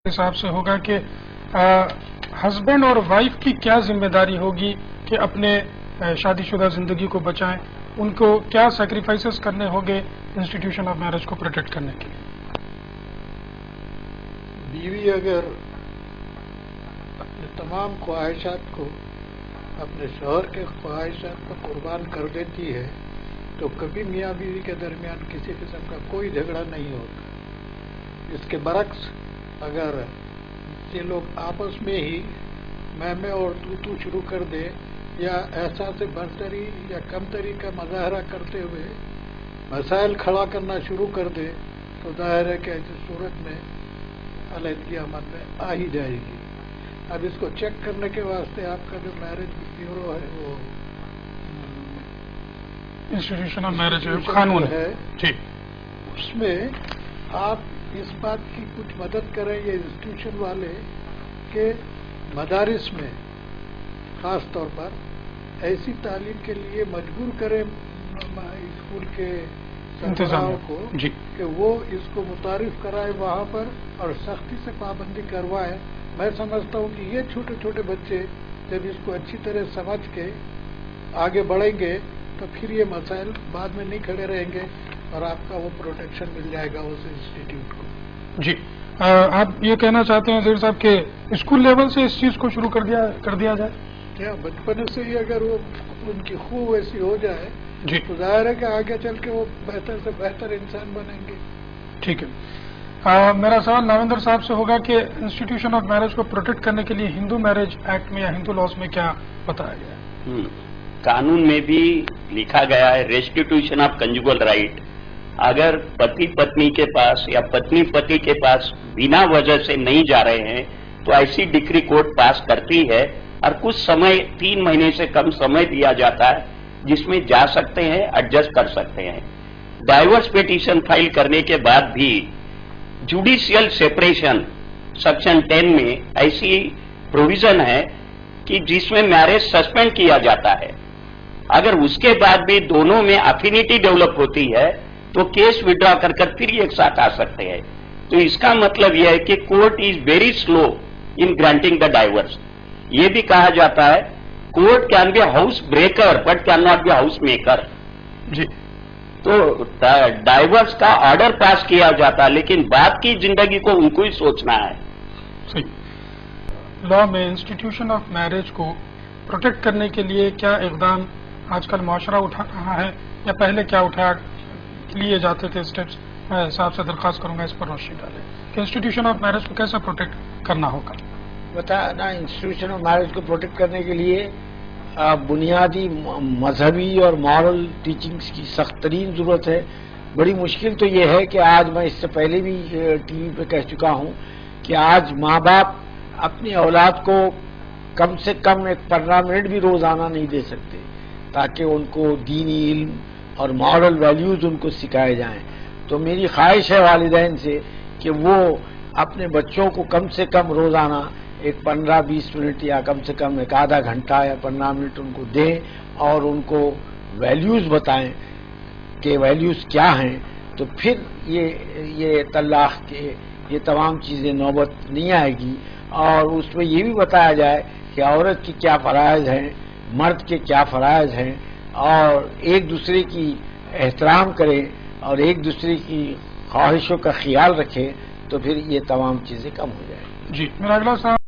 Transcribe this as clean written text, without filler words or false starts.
حساب سے ہوگا کہ ہسبینڈ اور وائف کی کیا ذمہ داری ہوگی کہ اپنے شادی شدہ زندگی کو بچائیں، ان کو کیا سیکریفائسز کرنے ہوں گے انسٹیٹیوشن آف میرج کو پروٹیکٹ کرنے کے لیے؟ بیوی اگر اپنے تمام خواہشات کو اپنے شوہر کے خواہشات کو قربان کر دیتی ہے تو کبھی میاں بیوی کے درمیان کسی قسم کا کوئی جھگڑا نہیں ہوتا۔ اس کے برعکس اگر یہ لوگ آپس میں ہی میں اور تو شروع کر دے یا احساس برتری یا کمتری کا مظاہرہ کرتے ہوئے مسائل کھڑا کرنا شروع کر دے تو ظاہر ہے کہ ایسی صورت میں علیحدگی عمل میں آ ہی جائے گی۔ اب اس کو چیک کرنے کے واسطے آپ کا جو میرج بیورو ہے وہ انسٹیٹیوشن آف میرج قانون ہے جی، اس میں آپ اس بات کی کچھ مدد کریں یہ انسٹیٹیوشن والے کہ مدارس میں خاص طور پر ایسی تعلیم کے لیے مجبور کریں اسکول کے سربراہوں کو کہ وہ اس کو متعارف کرائے وہاں پر اور سختی سے پابندی کروائے۔ میں سمجھتا ہوں کہ یہ چھوٹے چھوٹے بچے جب اس کو اچھی طرح سمجھ کے آگے بڑھیں گے تو پھر یہ مسائل بعد میں نہیں کھڑے رہیں گے اور آپ کا وہ پروٹیکشن مل جائے گا اس انسٹیٹیوٹ کو۔ جی، آپ یہ کہنا چاہتے ہیں زیر صاحب کہ اسکول لیول سے اس چیز کو شروع کر دیا جائے؟ کیا بچپن سے ہی اگر وہ ان کی خوب ویسی ہو جائے جی تو ظاہر ہے کہ آگے چل کے وہ بہتر سے بہتر انسان بنیں گے۔ ٹھیک ہے، میرا سوال ناوندر صاحب سے ہوگا کہ انسٹیٹیوشن آف میرج کو پروٹیکٹ کرنے کے لیے ہندو میرج ایکٹ میں یا ہندو لاز میں کیا بتایا گیا ہے؟ قانون میں بھی لکھا گیا ہے ریسٹیٹیوشن آف کنجوگل رائٹ۔ اگر پتی پتنی کے پاس یا پتنی پتی کے پاس بنا وجہ سے نہیں جا رہے ہیں تو ایسی ڈکری کورٹ پاس کرتی ہے اور کچھ سمے 3 مہینے سے کم سمے دیا جاتا ہے جس میں جا سکتے ہیں، ایڈجسٹ کر سکتے ہیں۔ ڈائیورس پیٹیشن فائل کرنے کے بعد بھی جوڈیشیل سیپریشن سیکشن 10 میں ایسی پروویژن ہے کہ جس میں میرج سسپینڈ کیا جاتا ہے۔ اگر اس کے بعد بھی دونوں میں افینٹی ڈیولپ ہوتی ہے تو کیس وڈرا کر پھر ایک ساتھ آ سکتے ہیں۔ تو اس کا مطلب یہ ہے کہ court is very slow in granting the divorce. یہ بھی کہا جاتا ہے court can be house breaker but can not be house maker. جی، تو ڈائیورس کا آرڈر پاس کیا جاتا ہے لیکن بعد کی زندگی کو ان کو ہی سوچنا ہے۔ صحیح۔ لا میں انسٹیٹیوشن آف میرج کو پروٹیکٹ کرنے کے لیے کیا اقدام آج کل معاشرہ اٹھا رہا ہے یا پہلے کیا لیے جاتے تھے اسٹیپس؟ میں صاحب سے درخواست کروں گا اس پر روشنی ڈالیں کہ انسٹیٹیوشن آف میرج کو کیسے پروٹیکٹ کرنا ہوگا۔ بتانا انسٹیٹیوشن آف میرج کو پروٹیکٹ کرنے کے لیے بنیادی مذہبی اور مورل ٹیچنگز کی سخت ترین ضرورت ہے۔ بڑی مشکل تو یہ ہے کہ آج میں اس سے پہلے بھی ٹی وی پہ کہہ چکا ہوں کہ آج ماں باپ اپنی اولاد کو کم سے کم 15 منٹ بھی روزانہ نہیں دے سکتے تاکہ ان کو دینی علم اور مورل ویلیوز ان کو سکھائے جائیں۔ تو میری خواہش ہے والدین سے کہ وہ اپنے بچوں کو کم سے کم روزانہ 15-20 منٹ یا کم سے کم آدھا گھنٹہ یا 15 منٹ ان کو دیں اور ان کو ویلیوز بتائیں کہ ویلیوز کیا ہیں، تو پھر یہ طلاق کے یہ تمام چیزیں نوبت نہیں آئے گی۔ اور اس میں یہ بھی بتایا جائے کہ عورت کی کیا فرائض ہیں، مرد کے کیا فرائض ہیں، اور ایک دوسرے کی احترام کریں اور ایک دوسرے کی خواہشوں کا خیال رکھیں، تو پھر یہ تمام چیزیں کم ہو جائیں۔ جی، میرا اگلا سوال